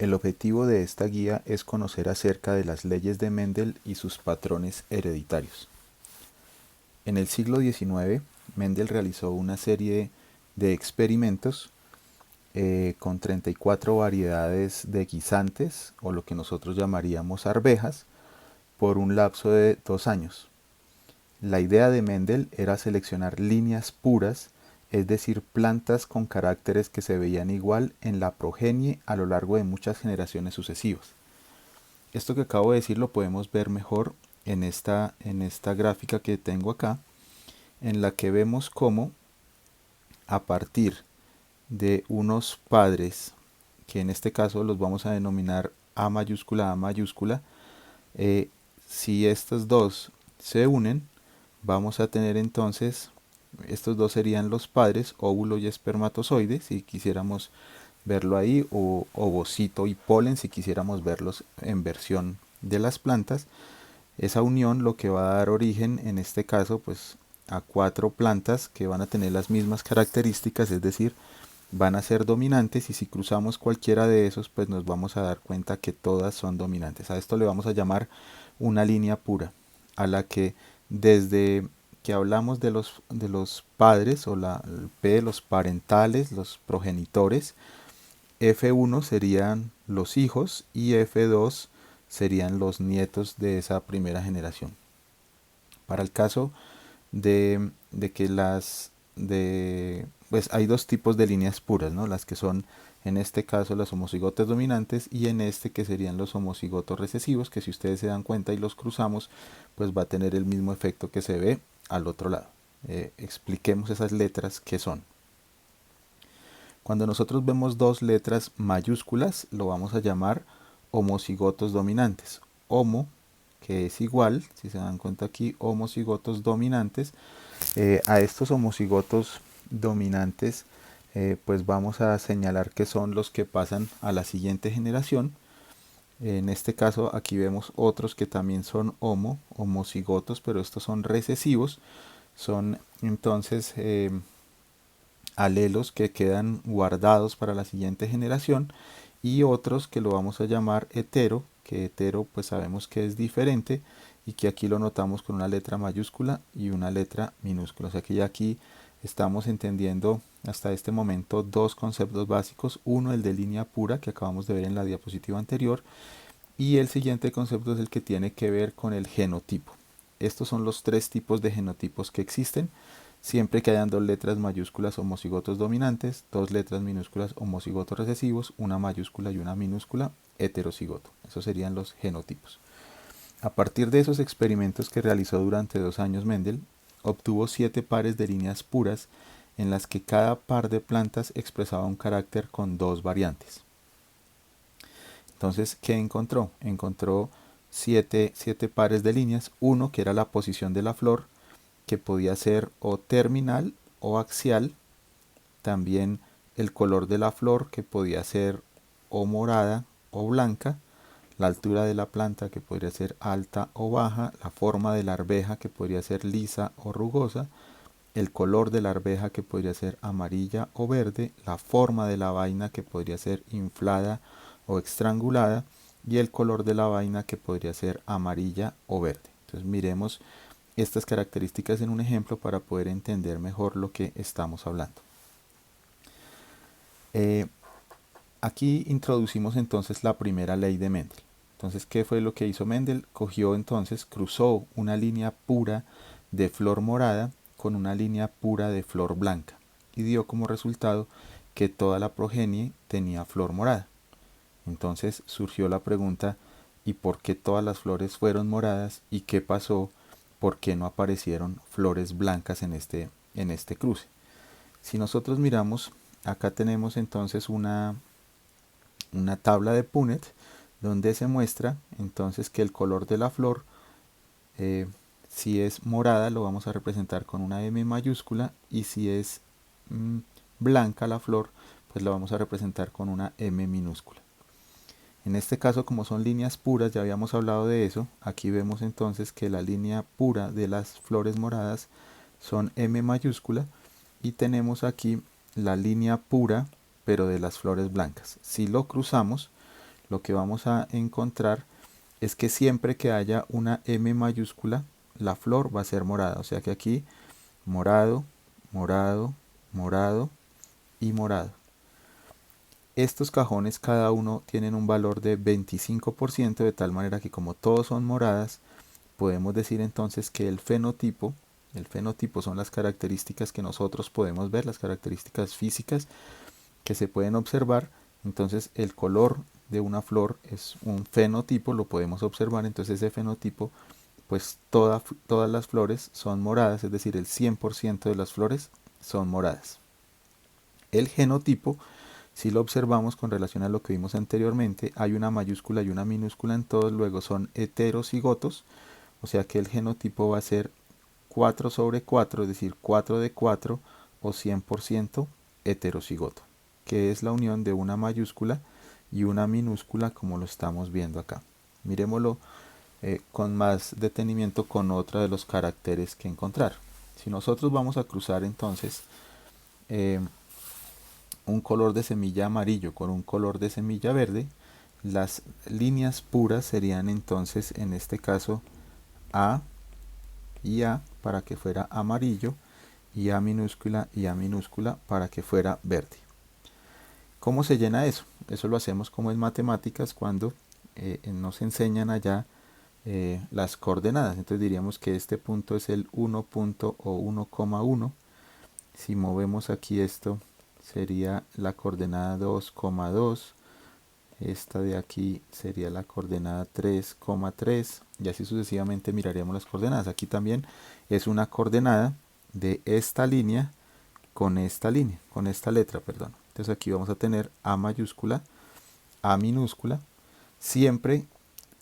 El objetivo de esta guía es conocer acerca de las leyes de Mendel y sus patrones hereditarios. En el siglo XIX, Mendel realizó una serie de experimentos con 34 variedades de guisantes, o lo que nosotros llamaríamos arvejas, por un lapso de 2 años. La idea de Mendel era seleccionar líneas puras, es decir, plantas con caracteres que se veían igual en la progenie a lo largo de muchas generaciones sucesivas. Esto que acabo de decir lo podemos ver mejor en esta gráfica que tengo acá, en la que vemos cómo a partir de unos padres, que en este caso los vamos a denominar A mayúscula, si estos dos se unen, vamos a tener entonces, estos dos serían los padres, óvulo y espermatozoide, si quisiéramos verlo ahí, o ovocito y polen, si quisiéramos verlos en versión de las plantas. Esa unión lo que va a dar origen, en este caso, pues a 4 plantas que van a tener las mismas características, es decir, van a ser dominantes, y si cruzamos cualquiera de esos, pues nos vamos a dar cuenta que todas son dominantes. A esto le vamos a llamar una línea pura, a la que desde que hablamos de los padres, o la P, los parentales, los progenitores, F1 serían los hijos y F2 serían los nietos de esa primera generación. Para el caso de que pues hay dos tipos de líneas puras, ¿no? Las que son, en este caso, los homocigotos dominantes, y en este que serían los homocigotos recesivos, que si ustedes se dan cuenta y los cruzamos, pues va a tener el mismo efecto que se ve al otro lado. Expliquemos esas letras que son. Cuando nosotros vemos dos letras mayúsculas, lo vamos a llamar homocigotos dominantes. Homo, que es igual, si se dan cuenta aquí, homocigotos dominantes. A estos homocigotos dominantes, pues vamos a señalar que son los que pasan a la siguiente generación. En este caso aquí vemos otros que también son homocigotos, pero estos son recesivos. Son entonces alelos que quedan guardados para la siguiente generación, y otros que lo vamos a llamar hetero, que hetero pues sabemos que es diferente, y que aquí lo notamos con una letra mayúscula y una letra minúscula. O sea que ya aquí estamos entendiendo hasta este momento dos conceptos básicos: uno, el de línea pura, que acabamos de ver en la diapositiva anterior, y el siguiente concepto es el que tiene que ver con el genotipo. Estos son los tres tipos de genotipos que existen, siempre que hayan dos letras mayúsculas homocigotos dominantes, dos letras minúsculas homocigotos recesivos, una mayúscula y una minúscula heterocigoto. Esos serían los genotipos. A partir de esos experimentos que realizó durante 2 años Mendel, obtuvo 7 pares de líneas puras, en las que cada par de plantas expresaba un carácter con 2 variantes. Entonces, ¿qué encontró? Encontró 7 pares de líneas. Uno que era la posición de la flor, que podía ser o terminal o axial. También el color de la flor, que podía ser o morada o blanca. La altura de la planta, que podría ser alta o baja. La forma de la arveja, que podría ser lisa o rugosa. El color de la arveja, que podría ser amarilla o verde. La forma de la vaina, que podría ser inflada o estrangulada, y el color de la vaina, que podría ser amarilla o verde. Entonces miremos estas características en un ejemplo para poder entender mejor lo que estamos hablando. Aquí introducimos entonces la primera ley de Mendel. Entonces, ¿qué fue lo que hizo Mendel? Cruzó una línea pura de flor morada con una línea pura de flor blanca, y dio como resultado que toda la progenie tenía flor morada. Entonces surgió la pregunta: ¿y por qué todas las flores fueron moradas? ¿Y qué pasó? ¿Por qué no aparecieron flores blancas en este cruce? Si nosotros miramos, acá tenemos entonces una tabla de Punnett, donde se muestra entonces que el color de la flor, si es morada, lo vamos a representar con una M mayúscula, y si es blanca la flor, pues la vamos a representar con una M minúscula. En este caso, como son líneas puras, ya habíamos hablado de eso. Aquí vemos entonces que la línea pura de las flores moradas son M mayúscula, y tenemos aquí la línea pura pero de las flores blancas. Si lo cruzamos, lo que vamos a encontrar es que siempre que haya una M mayúscula, la flor va a ser morada. O sea que aquí morado, morado, morado y morado. Estos cajones cada uno tienen un valor de 25%, de tal manera que como todos son moradas, podemos decir entonces que el fenotipo son las características que nosotros podemos ver, las características físicas que se pueden observar. Entonces el color de una flor es un fenotipo, lo podemos observar. Entonces ese fenotipo, pues todas las flores son moradas, es decir, el 100% de las flores son moradas. El genotipo, si lo observamos con relación a lo que vimos anteriormente, hay una mayúscula y una minúscula en todos, luego son heterocigotos, o sea que el genotipo va a ser 4 sobre 4, es decir, 4 de 4 o 100% heterocigoto, que es la unión de una mayúscula y una minúscula como lo estamos viendo acá. Miremoslo con más detenimiento con otra de los caracteres que encontrar. Si nosotros vamos a cruzar entonces un color de semilla amarillo con un color de semilla verde, las líneas puras serían entonces en este caso A y A para que fuera amarillo, y A minúscula para que fuera verde. ¿Cómo se llena eso? Eso lo hacemos como en matemáticas cuando nos enseñan allá las coordenadas. Entonces diríamos que este punto es el 1 punto o 1,1. Si movemos aquí esto sería la coordenada 2,2. Esta de aquí sería la coordenada 3,3 y así sucesivamente miraríamos las coordenadas. Aquí también es una coordenada de esta línea con esta letra, perdón. Entonces aquí vamos a tener A mayúscula, A minúscula. Siempre,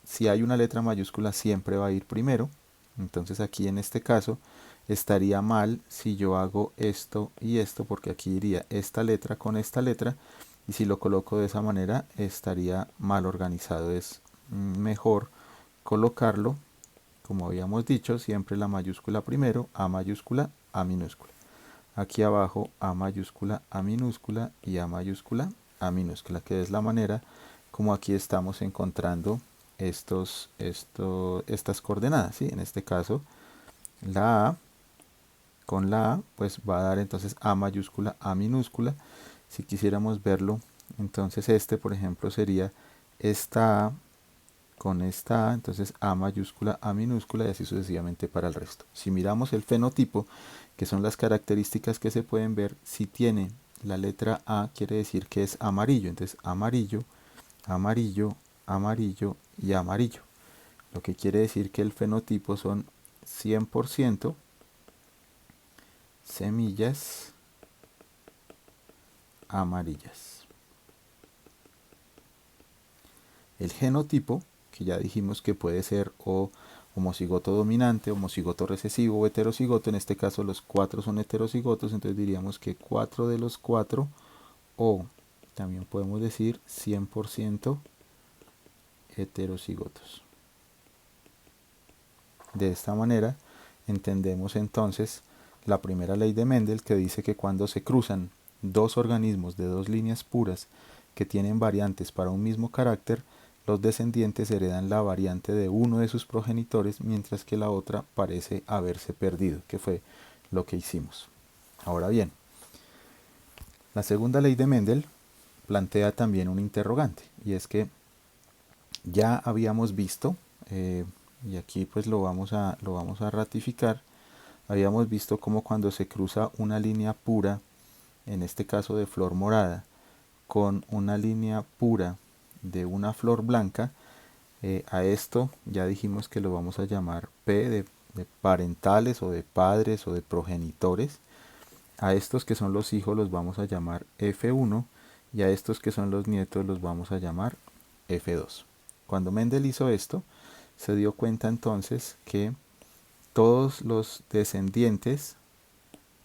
si hay una letra mayúscula, siempre va a ir primero. Entonces aquí en este caso estaría mal si yo hago esto y esto, porque aquí iría esta letra con esta letra, y si lo coloco de esa manera estaría mal organizado. Es mejor colocarlo, como habíamos dicho, siempre la mayúscula primero, A mayúscula, A minúscula. Aquí abajo A mayúscula, A minúscula y A mayúscula, A minúscula, que es la manera como aquí estamos encontrando estas coordenadas, ¿sí? En este caso la A con la A pues va a dar entonces A mayúscula, A minúscula. Si quisiéramos verlo, entonces por ejemplo sería esta A con esta A, entonces A mayúscula, A minúscula y así sucesivamente para el resto. Si miramos el fenotipo, que son las características que se pueden ver, si tiene la letra A quiere decir que es amarillo, entonces amarillo, amarillo, amarillo y amarillo. Lo que quiere decir que el fenotipo son 100% semillas amarillas. El genotipo, que ya dijimos que puede ser o homocigoto dominante, homocigoto recesivo o heterocigoto, en este caso los 4 son heterocigotos, entonces diríamos que 4 de los 4, o también podemos decir 100% heterocigotos. De esta manera entendemos entonces la primera ley de Mendel, que dice que cuando se cruzan dos organismos de dos líneas puras que tienen variantes para un mismo carácter, los descendientes heredan la variante de uno de sus progenitores, mientras que la otra parece haberse perdido, que fue lo que hicimos. Ahora bien, la segunda ley de Mendel plantea también un interrogante, y es que ya habíamos visto, y aquí pues lo vamos a ratificar, habíamos visto cómo cuando se cruza una línea pura, en este caso de flor morada, con una línea pura de una flor blanca, a esto ya dijimos que lo vamos a llamar P de parentales o de padres o de progenitores. A estos que son los hijos los vamos a llamar F1 y a estos que son los nietos los vamos a llamar F2. Cuando Mendel hizo esto, se dio cuenta entonces que todos los descendientes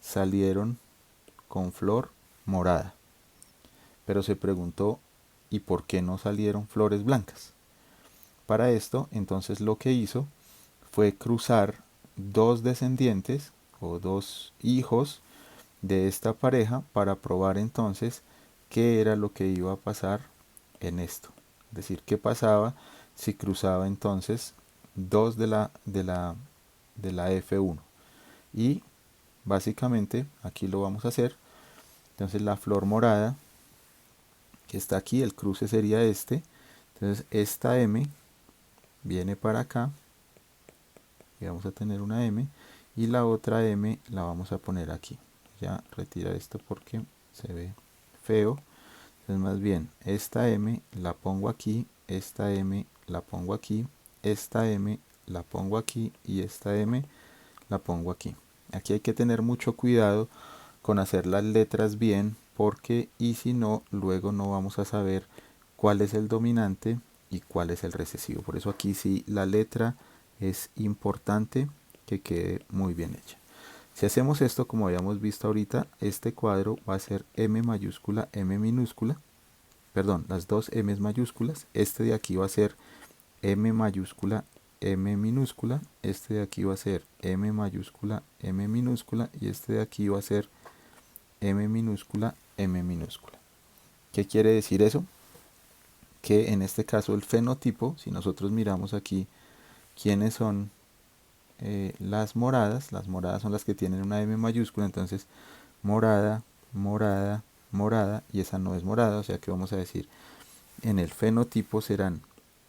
salieron con flor morada. Pero se preguntó, ¿y por qué no salieron flores blancas? Para esto, entonces lo que hizo fue cruzar dos descendientes o dos hijos de esta pareja para probar entonces qué era lo que iba a pasar en esto. Es decir, ¿qué pasaba si cruzaba entonces 2 de la F1? Y básicamente aquí lo vamos a hacer. Entonces la flor morada que está aquí, el cruce sería este. Entonces esta M viene para acá y vamos a tener una M, y la otra M la vamos a poner aquí. Ya retira esto porque se ve feo. Entonces más bien esta M la pongo aquí, esta M la pongo aquí, esta M la pongo aquí y esta M la pongo aquí. Aquí hay que tener mucho cuidado con hacer las letras bien, porque y si no, luego no vamos a saber cuál es el dominante y cuál es el recesivo. Por eso aquí sí la letra es importante que quede muy bien hecha. Si hacemos esto como habíamos visto ahorita, este cuadro va a ser M mayúscula, M minúscula, perdón, las dos M mayúsculas. Este de aquí va a ser M mayúscula, M minúscula. Este de aquí va a ser M mayúscula, M minúscula. Y este de aquí va a ser M minúscula, M minúscula. ¿Qué quiere decir eso? Que en este caso el fenotipo, si nosotros miramos aquí quiénes son las moradas son las que tienen una M mayúscula, entonces morada, morada, morada, y esa no es morada, o sea que vamos a decir, en el fenotipo serán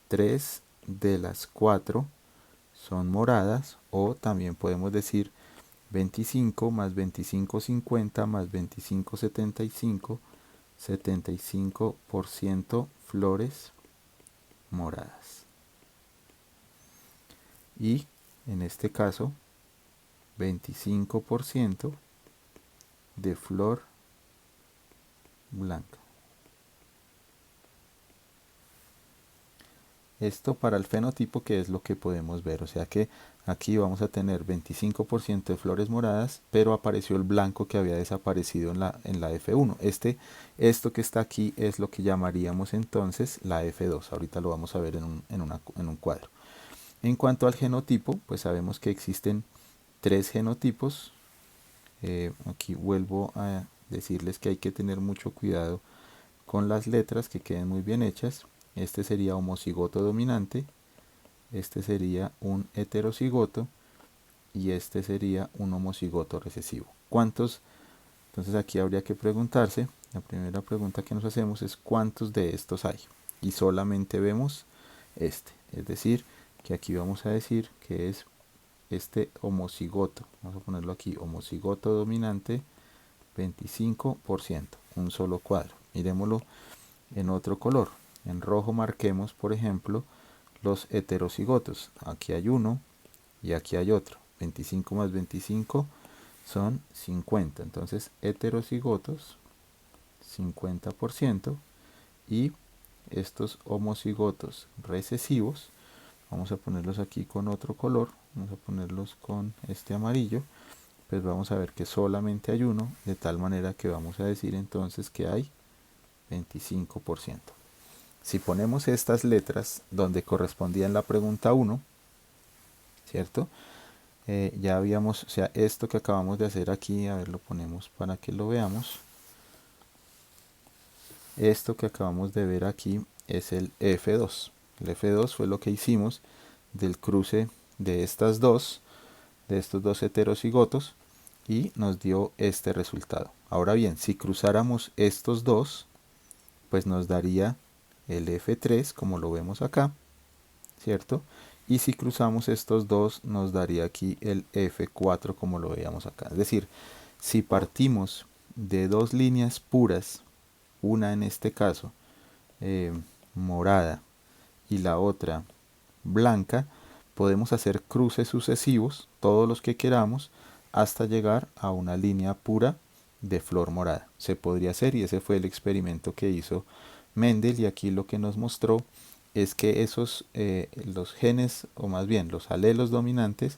3 de las 4 son moradas, o también podemos decir 25 más 25 50 más 25 75, 75% flores moradas. Y en este caso 25% de flor blanca. Esto para el fenotipo, que es lo que podemos ver, o sea que aquí vamos a tener 25% de flores moradas, pero apareció el blanco que había desaparecido en la F1. Esto que está aquí es lo que llamaríamos entonces la F2. Ahorita lo vamos a ver en un cuadro. En cuanto al genotipo, pues sabemos que existen 3 genotipos. Aquí vuelvo a decirles que hay que tener mucho cuidado con las letras, que queden muy bien hechas. Este sería homocigoto dominante, este sería un heterocigoto y este sería un homocigoto recesivo. ¿Cuántos? Entonces aquí habría que preguntarse, la primera pregunta que nos hacemos es ¿cuántos de estos hay? Y solamente vemos este, es decir, que aquí vamos a decir que es este homocigoto, vamos a ponerlo aquí, homocigoto dominante 25%, un solo cuadro. Miremoslo en otro color. En rojo marquemos, por ejemplo, los heterocigotos. Aquí hay uno y aquí hay otro. 25 más 25 son 50. Entonces, heterocigotos, 50%. Y estos homocigotos recesivos, vamos a ponerlos aquí con otro color. Vamos a ponerlos con este amarillo. Pues vamos a ver que solamente hay uno, de tal manera que vamos a decir entonces que hay 25%. Si ponemos estas letras donde correspondía en la pregunta 1, ¿cierto? Ya habíamos, o sea, esto que acabamos de hacer aquí, a ver, lo ponemos para que lo veamos. Esto que acabamos de ver aquí es el F2. El F2 fue lo que hicimos del cruce de estos dos heterocigotos y nos dio este resultado. Ahora bien, si cruzáramos estos dos, pues nos daría el F3 como lo vemos acá, ¿cierto? Y si cruzamos estos dos nos daría aquí el F4 como lo veíamos acá. Es decir, si partimos de dos líneas puras, una en este caso morada y la otra blanca, podemos hacer cruces sucesivos, todos los que queramos, hasta llegar a una línea pura de flor morada. Se podría hacer, y ese fue el experimento que hizo Mendel, y aquí lo que nos mostró es que los genes, o más bien los alelos dominantes,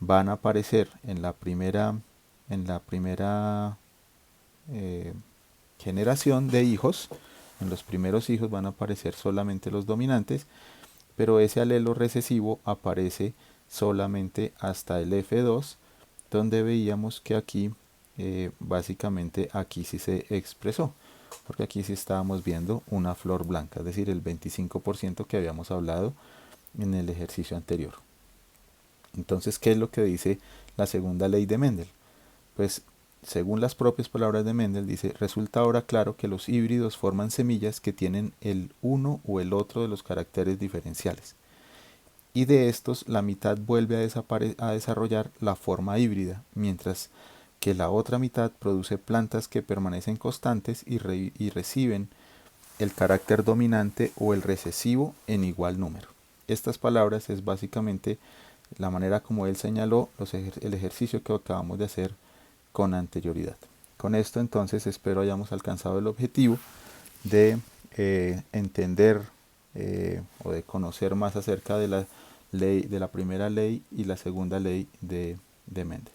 van a aparecer en la primera generación de hijos. En los primeros hijos van a aparecer solamente los dominantes, pero ese alelo recesivo aparece solamente hasta el F2, donde veíamos que aquí, básicamente aquí sí se expresó. porque aquí sí estábamos viendo una flor blanca, es decir, el 25% que habíamos hablado en el ejercicio anterior. Entonces, ¿qué es lo que dice la segunda ley de Mendel? Pues, según las propias palabras de Mendel, dice, resulta ahora claro que los híbridos forman semillas que tienen el uno o el otro de los caracteres diferenciales. Y de estos, la mitad vuelve a desarrollar la forma híbrida, mientras que la otra mitad produce plantas que permanecen constantes y reciben el carácter dominante o el recesivo en igual número. Estas palabras es básicamente la manera como él señaló el ejercicio que acabamos de hacer con anterioridad. Con esto entonces espero hayamos alcanzado el objetivo de entender o de conocer más acerca de la ley, de la primera ley y la segunda ley de Mendel.